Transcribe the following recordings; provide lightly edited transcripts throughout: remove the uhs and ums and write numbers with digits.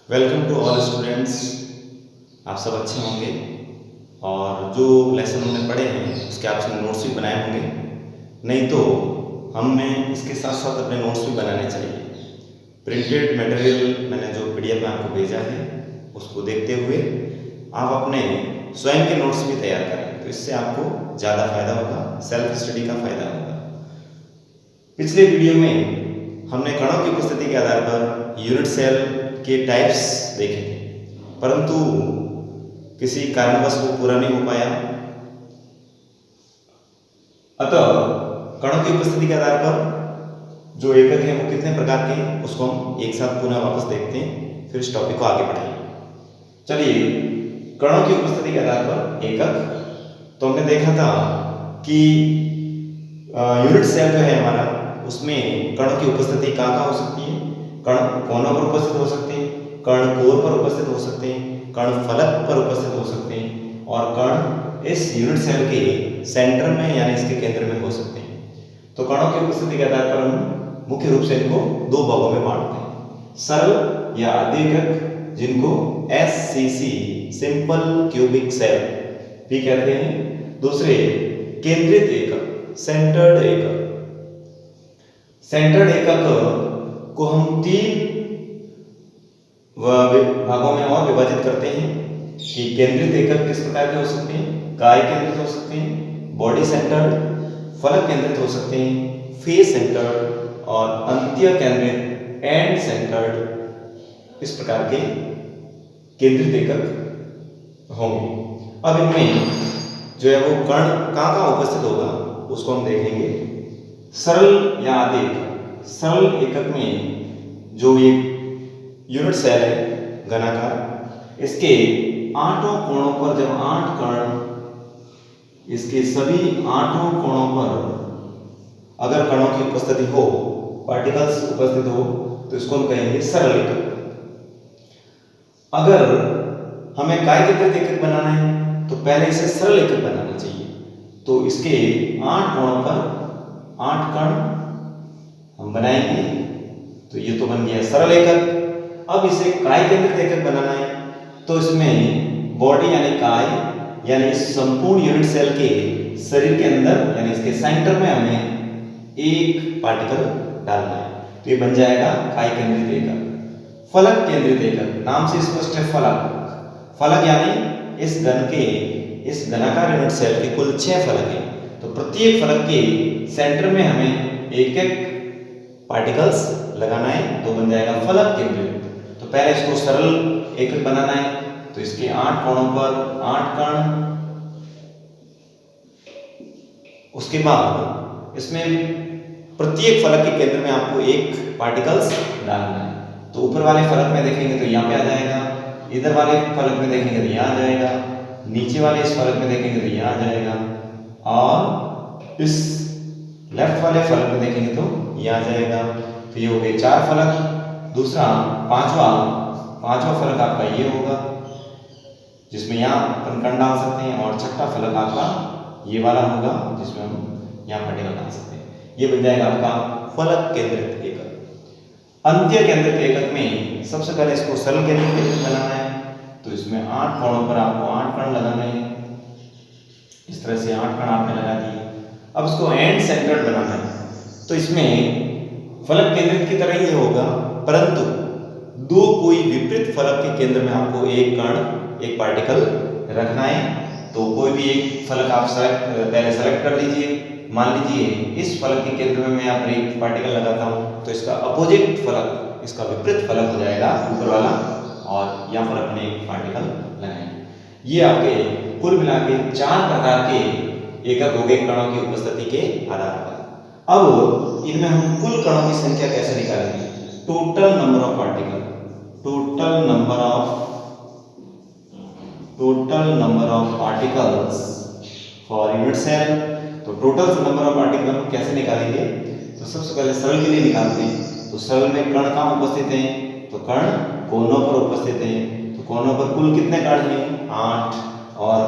Welcome to all students. आप सब अच्छे होंगे और जो लेसन हमने पढ़े हैं उसके आपसे नोट्स भी बनाए होंगे। नहीं तो हमें इसके साथ साथ अपने नोट्स भी बनाने चाहिए। प्रिंटेड मटेरियल मैंने जो पीडीएफ में आपको भेजा है उसको देखते हुए आप अपने स्वयं के नोट्स भी तैयार करें, तो इससे आपको ज़्यादा फायदा होगा, सेल्फ स्टडी का फायदा होगा। पिछले वीडियो में हमने कणों की उपस्थिति के आधार पर यूनिट सेल के टाइप्स देखे, परंतु किसी कारणवश वो पूरा नहीं हो पाया। अतः कणों की उपस्थिति के आधार पर जो एकक हैं वो कितने प्रकार के, उसको हम एक साथ पुनः वापस देखते हैं, फिर इस टॉपिक को आगे बढ़ाएंगे। चलिए, कणों की उपस्थिति के आधार पर एकक, तो हमने देखा था कि यूनिट सेल जो है हमारा, उसमें कण की उपस्थिति कहाँ हो सकती है। कण कोनों पर उपस्थित हो सकते हैं, कण कोर पर उपस्थित हो सकते हैं, कण फलक पर उपस्थित हो सकते हैं, और कण इस यूनिट सेल के सेंटर में यानी इसके केंद्र में हो सकते हैं। तो कणों की उपस्थिति के आधार पर हम मुख्य रूप से इनको दो भागों में बांटते हैं, सरल या अधिकक, जिनको SCC सिंपल क्यूबिक सेल भी कहते हैं। दूसरे केंद्रित एकक, सेंटर्ड एकक। सेंटर्ड एकक को हम तीन भागों में और विभाजित करते हैं कि केंद्रित एकक किस प्रकार के हो सकते हैं। काय केंद्रित हो सकते हैं, बॉडी सेंटर्ड, फलक केंद्रित हो सकते हैं, फेस सेंटर्ड, और अंत्य केंद्रित, एंड सेंटर्ड। इस प्रकार के केंद्रित एकक होंगे। अब इनमें जो है वो कण कहाँ कहाँ उपस्थित होगा उसको हम देखेंगे। सरल या अधिक। सरल एकक में जो एक यूनिट सेल है घनाकार, इसके आठों कोणों पर जब 8 कण, इसके सभी 8 कोणों पर अगर कणों की उपस्थिति हो, पार्टिकल्स उपस्थित हो, तो इसको हम कहेंगे सरल एकक। अगर हमें काय केंद्रित एकक बनाना है तो पहले इसे सरल एकक बनाना चाहिए। तो इसके 8 कोणों पर 8 कण हम बनाएंगे, तो ये तो बन गया सरल एकक। अब इसे काय केंद्रित एकक बनाना है तो इसमें बॉडी यानी काय, यानी इस संपूर्ण यूनिट सेल के शरीर के अंदर यानी इसके सेंटर में हमें एक पार्टिकल डालना है, तो ये बन जाएगा काय केंद्रित एकक। फलक केंद्रित एकक, नाम से स्पष्ट है फलक। फलक यानी इस घन के, इस घनाकार यूनिट सेल के कुल 6 फलक हैं, तो प्रत्येक फलक के सेंटर में हमें एक एक पार्टिकल्स लगाना है, तो बन जाएगा फलक केंद्रित। तो पहले इसको सरल एकक बनाना है, तो इसके 8 कोणों पर 8 कण, उसके बाद इसमें प्रत्येक फलक के केंद्र में आपको एक पार्टिकल्स डालना है। तो ऊपर वाले फलक में देखेंगे तो यहाँ पे आ जाएगा, इधर वाले फलक में देखेंगे तो यहाँ आ जाएगा, नीचे वाले इस फलक में देखेंगे तो यहाँ आ जाएगा, और इस लेफ्ट वाले फलक में देखेंगे तो यहाँ आ जाएगा। तो ये हो गए 4 फलक। दूसरा पांचवा फलक आपका ये होगा, जिसमें यहाँ अपन कण डाल सकते हैं, और छठा फलक आपका ये वाला होगा, जिसमें हम यहाँ पार्टिकल डाल सकते हैं। ये बन जाएगा आपका फलक केंद्रित एकक। अंत्य केंद्रित एकक में सबसे पहले इसको सरल केंद्रित एकक बनाना है, तो इसमें 8 कोणों पर आपको 8 कण लगाने हैं। इस तरह से 8 कण आपने लगा दिए। अब इसको एंड सेंटर्ड बनाना है, तो इसमें फलक केंद्रित की तरह ही होगा, परंतु दो कोई विपरीत फलक के केंद्र में आपको एक कण, एक पार्टिकल रखना है। तो कोई भी एक फलक आप पहले सेलेक्ट कर लीजिए। मान लीजिए इस फलक के केंद्र में मैं यहाँ पर एक पार्टिकल लगाता हूँ, तो इसका अपोजिट फलक, इसका विपरीत फलक हो जाएगा ऊपर वाला, और यहाँ पर अपने एक पार्टिकल लगाएंगे। ये आपके कुल मिला के 4 प्रकार के एकक हो गए कणों की उपस्थिति के आधार पर। अब इनमें हम कुल कणों की संख्या कैसे निकालेंगे। Total number of particle, total number of particles for unit cell. तो टोटल नंबर ऑफ पार्टिकल हम कैसे निकालेंगे, तो सबसे पहले सरल के लिए निकालते हैं। तो सरल में कण कहाँ उपस्थित हैं, तो कण कोनों पर उपस्थित हैं। तो कोनों पर कुल कितने कण हैं, 8, और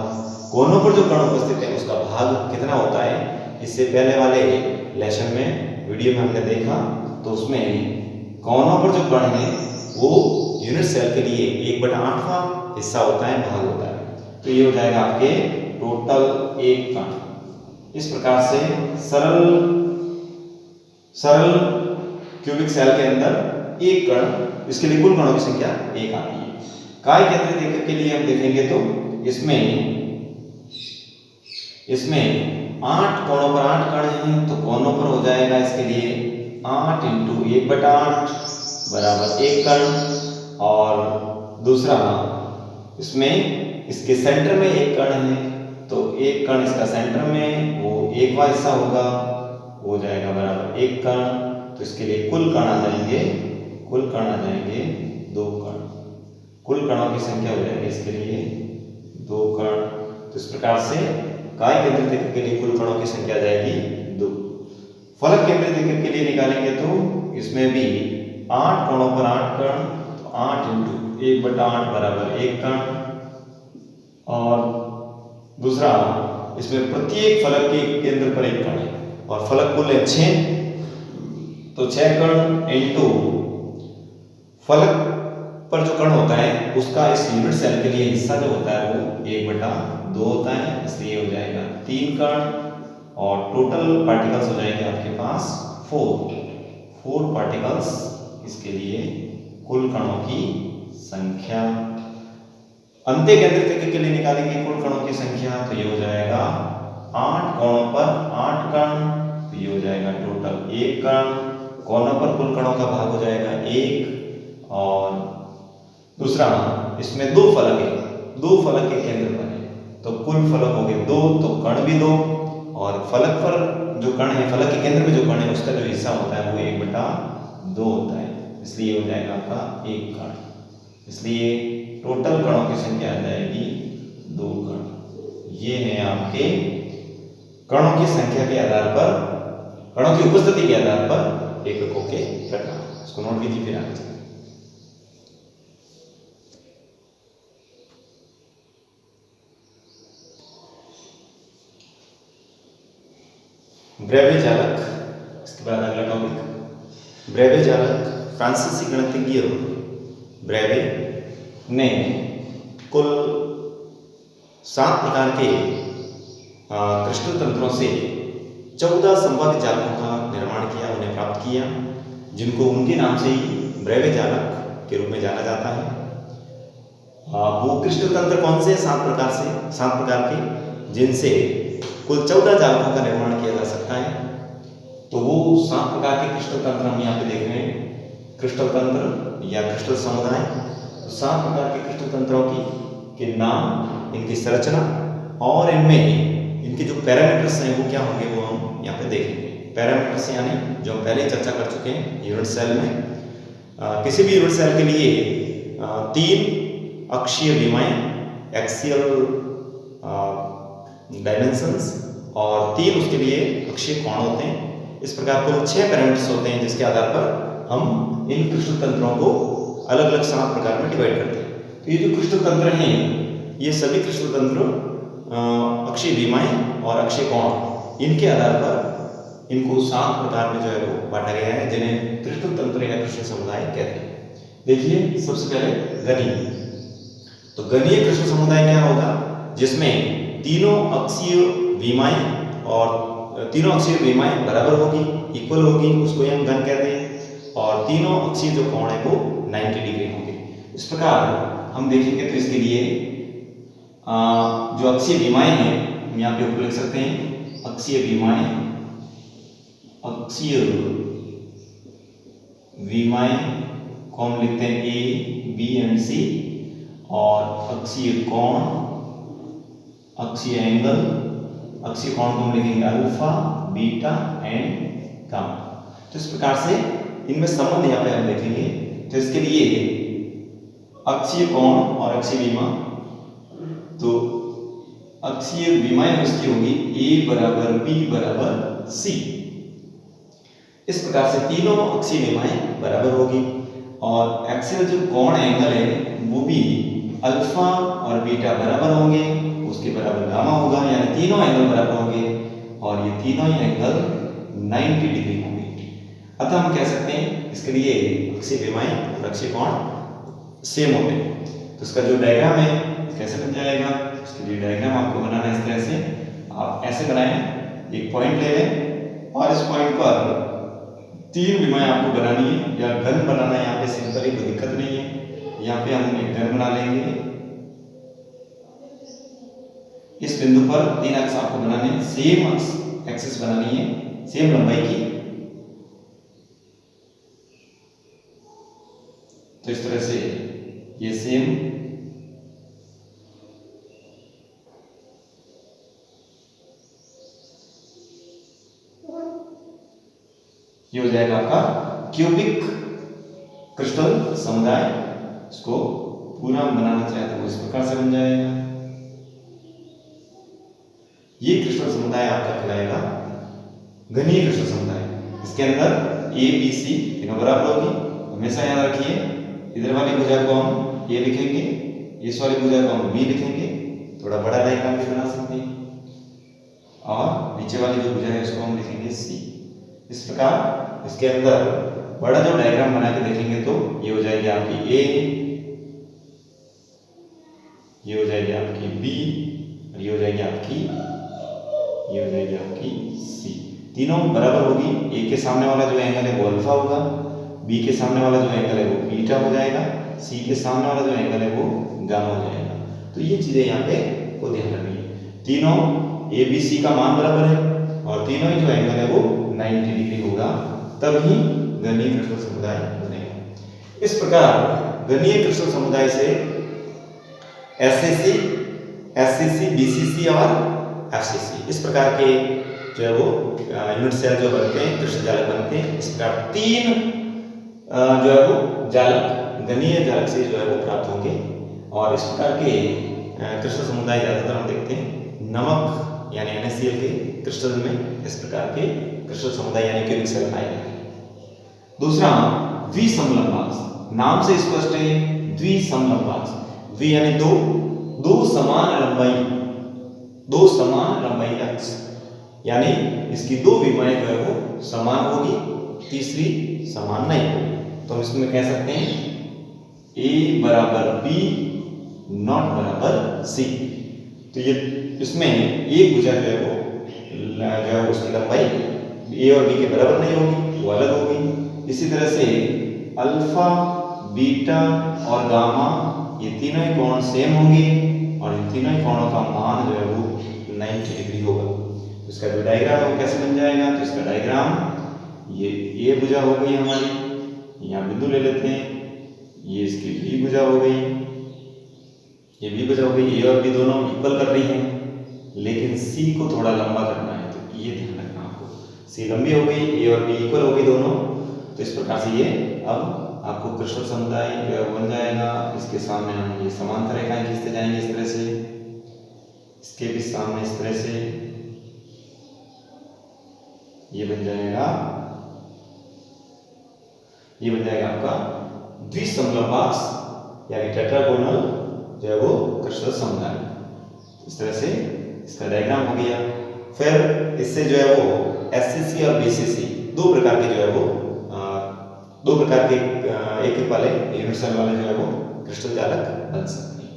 कोनों पर जो कण उपस्थित है उसका भाग कितना होता है, इससे पहले वाले लेसन में, वीडियो में हमने देखा, तो उसमें कोनों पर जो कण है वो यूनिट सेल के लिए 1/8वां हिस्सा होता है, भाग होता है। तो ये हो जाएगा आपके टोटल एक कण। इस प्रकार से सरल क्यूबिक सेल के अंदर एक कण, इसके लिए कुल कणों की संख्या 1 आती है। काय केंद्रित एकक के लिए हम देखेंगे तो इसमें 8 कोणों पर 8 कण हैं, तो कोणों पर हो जाएगा इसके लिए 8 × 1/8 बराबर 1 कण। और दूसरा इसमें इसके सेंटर में एक कण है, तो एक कण इसका सेंटर में, वो 1वां हिस्सा होगा, हो जाएगा बराबर 1 कण। तो इसके लिए कुल कण आ जाएंगे 2 कण। कुल कणों की संख्या हो जाएगी इसके लिए 2 कण। तो इस प्रकार से काय केंद्रित एकक के लिए कुल कणों की संख्या आ जाएगी 2। फलक केंद्रित एकक के लिए निकालेंगे तो इसमें भी 8 कोणों पर 8 कण, तो 8 × 1/8 बराबर 1 कण। और दूसरा इसमें प्रत्येक फलक के केंद्र पर एक कण है, और फलक कुल है 6, तो 6 कण इंटू फलक पर जो कण होता है उसका इस यूनिट सेल के लिए हिस्सा जो होता है वो 1/2 होता है, इसलिए हो जाएगा 3 कण। और टोटल पार्टिकल्स हो जाएंगे आपके पास 4 पार्टिकल्स। इसके लिए कुल कणों की संख्या। अंत्य केंद्रित एकक के लिए निकालेंगे कुल कणों की संख्या, तो ये हो जाएगा 8 कोणों पर 8 कण, तो ये हो जाएगा टोटल 1 कण। कोणों पर कुल कणों का भाग हो जाएगा 1। और दूसरा इसमें 2 फलक है, 2 फलक के केंद्र पर है, तो कुल फलक हो गए 2, तो कण भी 2। और फलक पर जो कण है, फलक के केंद्र में जो कण है उसका जो हिस्सा होता है वो 1/2 होता है, इसलिए हो जाएगा आपका 1 कण। इसलिए टोटल कणों की संख्या आ जाएगी 2 कण। ये है आपके कणों की संख्या के आधार पर, कणों की उपस्थिति के आधार पर एककों के प्रकार। इसको नोट कीजिए फिर आगे। ब्रेवे जालक, इसके बाद अगला टॉपिक ब्रेवे जालक। फ्रांसीसी गणितज्ञ ब्रेवे ने कुल 7 प्रकार के क्रिस्टल तंत्रों से 14 संवादी जालकों का निर्माण किया, उन्हें प्राप्त किया, जिनको उनके नाम से ही ब्रेवे जालक के रूप में जाना जाता है। वो क्रिस्टल तंत्र कौन से? 7 प्रकार के, जिनसे कुल 14 जालकों का निर्माण किया जा सकता है। तो वो 7 प्रकार के क्रिस्टल तंत्र हम यहाँ पे देख रहे हैं। क्रिस्टल तंत्र या क्रिस्टल समुदाय, तो 7 प्रकार के क्रिस्टल तंत्रों के नाम, इनकी संरचना और इनमें इनके जो पैरामीटर्स हैं वो क्या होंगे, वो हम यहाँ पे देखेंगे। पैरामीटर्स यानी जो हम पहले ही चर्चा कर चुके हैं यूनिट सेल में। किसी भी यूनिट सेल के लिए 3 अक्षीय विमाएं, एक्सियल डायमेंशंस, और 3 उसके लिए अक्षीय कोण होते हैं। इस प्रकार कुल 6 पैरामीटर्स होते हैं, जिसके आधार पर हम इन क्रिस्टल तंत्रों को अलग अलग 7 प्रकार में डिवाइड करते हैं। तो ये जो क्रिस्टल तंत्र हैं, ये सभी क्रिस्टल तंत्र अक्षीय विमाएं और अक्षीय कोण, इनके आधार पर इनको 7 प्रकार में जो है वो बांटा गया है, जिन्हें क्रिस्टल तंत्र या क्रिस्टल समुदाय कहते हैं। देखिए सबसे पहले गणीय। तो गणीय क्रिस्टल समुदाय क्या होगा, जिसमें तीनों अक्षीय विमाएं बराबर होगी, इक्वल होगी, उसको हम घन कहते हैं। और तीनों अक्षीय जो कोण है वो 90 डिग्री होंगे। इस प्रकार हम देखेंगे तो इसके लिए जो अक्षीय विमाएं हैं हम यहाँ पे ऊपर लिख सकते हैं। अक्षीय विमाएं को हम लिखते हैं A, B एंड C। और अक्षीय कोण, अक्षीय एंगल, अक्षीय कोण को हम लिखेंगे अल्फा, बीटा एंड गामा। तो इस प्रकार से इनमें संबंध यहाँ पे हम देखेंगे। तो इसके लिए अक्षीय कोण और अक्षीय विमा, तो अक्षीय विमाएं उसकी होगी A बराबर B बराबर C। इस प्रकार से तीनों अक्षीय विमाएं बराबर होगी। और एक्सियल जो कोण एंगल है वो भी अल्फा और बीटा बराबर होंगे, उसके बराबर गामा होगा, यानी तीनों एंगल बराबर होंगे। और ये तीनों ही एंगल 90 डिग्री होंगे। अतः हम कह सकते हैं इसके लिए अक्षीय विमाएं और अक्षीय कोण सेम होते हैं। तो इसका जो डायग्राम है कैसे बन जाएगा, इसके लिए डायग्राम आपको बनाना है इस तरह से। आप ऐसे बनाएं, एक पॉइंट ले लें और इस पॉइंट पर 3 विमाएं आपको बनानी है या घन बनाना है। यहाँ पे सिंपल ही, कोई दिक्कत नहीं है। यहाँ पे हम एक घन बना लेंगे। इस बिंदु पर 3 अक्ष आपको बनाने हैं, सेम एक्सिस बनानी है, सेम लंबाई की। तो इस तरह से ये सेम ये हो जाएगा आपका क्यूबिक क्रिस्टल समुदाय। इसको पूरा बनाना चाहे तो इस प्रकार से बन जाएगा। ये क्रिस्टल समुदाय आपका कहलाएगा घनीय क्रिस्टल समुदाय। इसके अंदर ए बी सी तीनों बराबर होगी। हमेशा याद रखिए, इधर वाली भुजा को हम ए लिखेंगे, इस वाली भुजा को हम बी लिखेंगे। थोड़ा बड़ा डायग्राम भी बना सकते हैं। और नीचे वाली जो भुजा है उसको हम लिखेंगे सी। इस प्रकार इसके अंदर बड़ा जो डायग्राम बना के देखेंगे तो ये हो जाएगी आपकी ए, ये हो जाएगी आपकी बी, और ये हो जाएगी आपकी सी। तीनों बराबर होगी। ए के सामने वाला जो एंगल है वो अल्फा होगा, बी के सामने वाला जो एंगल है वो बीटा हो जाएगा, सी के सामने वाला जो एंगल है वो गामा हो जाएगा। तो ये चीजें यहाँ पे को ध्यान रखनी है। तीनों ए बी सी का मान बराबर है और तीनों ही जो एंगल है वो 90 डिग्री होगा, तभी घनीय क्रिस्टल समुदाय बनेगा। इस प्रकार घनीय क्रिस्टल समुदाय से एससीसी, बीसीसी और एफसीसी इस प्रकार के जो है वो यूनिट सेल जो बनते हैं, क्रिस्टल जालक बनते हैं। इस प्रकार 3 जो है वो जालक घनीय जालक से जो है वो प्राप्त होंगे। और इस प्रकार के क्रिस्टल समुदाय ज्यादातर हम देखते हैं नमक यानी NaCl के क्रिस्टल में। इस प्रकार के क्रिस्टल समुदाय यानी क्यूबिक सेल पाए जाते हैं। दूसरा द्विसमलंबाक्ष, नाम से स्पष्ट है द्विसमलंबाक्ष। द्वि यानी दो समान लंबाई अक्ष, यानी इसकी 2 विमाएं जो है वो समान होगी, तीसरी समान नहीं होगी। तो हम इसमें कह सकते हैं A बराबर B नॉट बराबर C। तो ये इसमें एक भुजा जो है वो उसकी लंबाई A और B के बराबर नहीं होगी, वो अलग होगी। इसी तरह से अल्फा, बीटा और गामा ये तीनों ही कोण सेम होंगे और इन तीनों ही कोणों का मान जो है वो 90 डिग्री होगा। तो इसका जो डायग्राम है वो कैसे बन जाएगा, तो इसका डायग्राम ये भुजा हो गई हमारी, यहाँ बिंदु ले लेते हैं, ये इसकी बी भुजा हो गई, ये बी भुजा हो गई। ए और बी दोनों इक्वल कर रही हैं, लेकिन सी को थोड़ा लंबा करना है, तो ये ध्यान रखना आपको। सी लंबी हो गई, ए और बी इक्वल हो गई दोनों। तो इस प्रकार से ये अब आपको क्रिस्टल समुदाय बन जाएगा। इसके सामने हम ये समांतर रेखाएं खींचते जाएंगे इस तरह से, इसके भी सामने इस तरह से ये बन जाएगा आपका द्विसमलंबाक्ष यानी टेट्रागोनल जो है वो क्रिस्टल समुदाय। इस तरह से इसका डायग्राम हो गया। फिर इससे जो है वो एससीसी और बीसीसी दो प्रकार के जो है वो दो प्रकार के एक वाले यूनिट सेल वाले जो है वो क्रिस्टल जालक बन सकते हैं।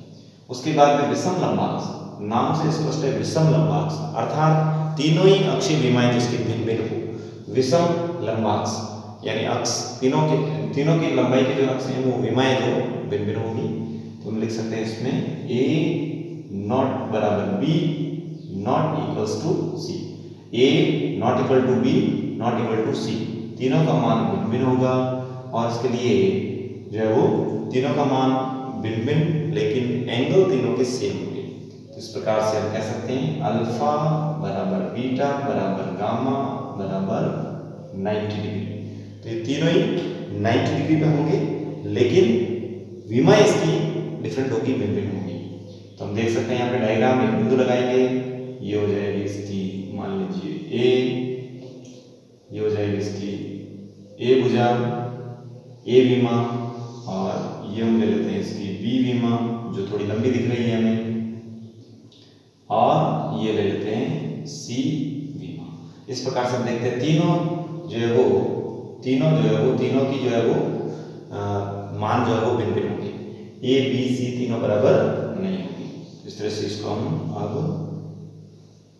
उसके बाद में विषम लंबाक्ष, नाम से स्पष्ट है विषम लंबाक्ष, अर्थात तीनों ही अक्षीय विमाएं जिसकी भिन्न भिन्न हो। विषम लंबाक्ष यानी अक्ष तीनों की लंबाई के जो अक्ष हैं वो विमाएं जो भिन्न भिन्न होगी। तो हम लिख सकते हैं इसमें A नॉट बराबर B not equals to C, A not equal to B not equal to C, तीनों का मान भिन्न भिन्न होगा। और इसके लिए जो है वो तीनों का मान भिन्न भिन्न लेकिन एंगल तीनों के सेम होंगे। तो इस प्रकार से हम कह सकते हैं अल्फा बराबर बीटा बराबर गामा बराबर 90 डिग्री। तो ये तीनों ही 90 डिग्री पे होंगे, लेकिन विमा इसकी डिफरेंट होगी, भिन्न भिन्न होगी। तो हम देख सकते हैं यहाँ पे डायग्राम में बिंदु लगाएंगे, ये हो जाएगी इसकी मान लीजिए A, ये हो जाएगी इसकी A भुजा, A विमा, और ये हम ले लेते हैं इसकी B विमा जो थोड़ी लंबी दिख रही है हमें, और ये ले लेते हैं C विमा। इस प्रकार से हम देखते हैं तीनों की जो है वो मान जो है वो भिन्न भिन्न होंगे। ए बी सी तीनों बराबर नहीं होगी। इस तरह से इसको हम अब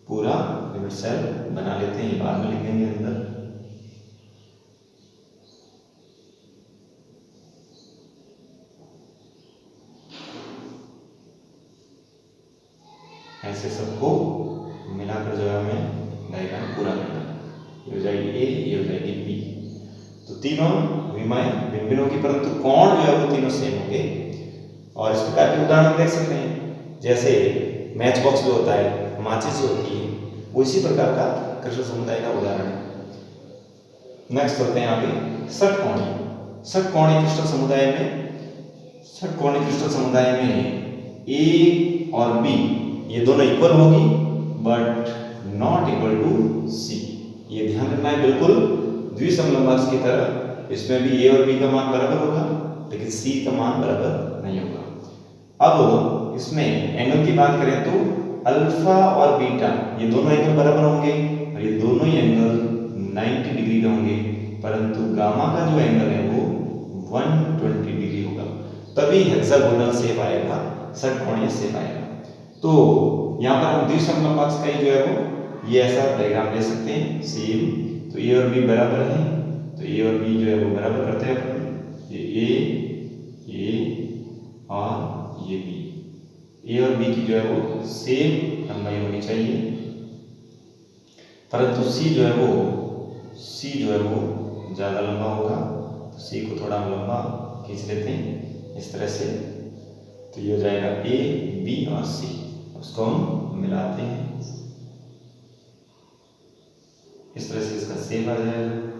पूरा लिमिट सेल बना लेते हैं, बाद में लिख देंगे अंदर। ऐसे सबको मिलाकर जो है हमें डायग्राम पूरा करना है। ये हो जाएगी ए, ये हो जाएगी बी। तो तीनों विमाएं भिन्न भिन्न होगी, परंतु कोण जो है वो तीनों सेम होंगे। और इस प्रकार के उदाहरण देख सकते हैं, जैसे मैच बॉक्स जो होता है, माचिस जो होती है, वो इसी प्रकार का कृष्ण समुदाय का उदाहरण है। नेक्स्ट होते हैं आगे षटकोणीय। षटकोणीय क्रिस्टल समुदाय में ए और बी ये दोनों इक्वल होगी, बट नॉट इक्वल टू सी। ये ध्यान रखना है, बिल्कुल द्विसमलंबाक्स की तरह इसमें भी ए और बी का मान बराबर होगा, लेकिन सी का मान बराबर नहीं होगा। अब इसमें एंगल की बात करें तो अल्फा और बीटा ये दोनों एंगल बराबर होंगे, और ये दोनों ही एंगल 90 डिग्री के होंगे, परंतु गामा का जो एंगल है वो 120 डिग्री होगा। तभी हेक्सागोनल शेप आएगा, षटकोणीय शेप आएगा। तो यहाँ पर हम द्विसमलंबाक्स का ही जो है वो ये ऐसा डायग्राम ले सकते हैं सेम। तो ए और बी बराबर है, तो ए और बी जो है वो बराबर करते हैं अपन। ये ए और ये बी, ए और बी की जो है वो सेम लंबाई होनी चाहिए, परंतु सी जो है वो ज़्यादा लंबा होगा। तो सी को थोड़ा हम लंबा खींच लेते हैं इस तरह से। तो ये हो जाएगा ए बी और सी, उसको हम मिलाते हैं, इस तरह से इसका शेप आ जाएगा।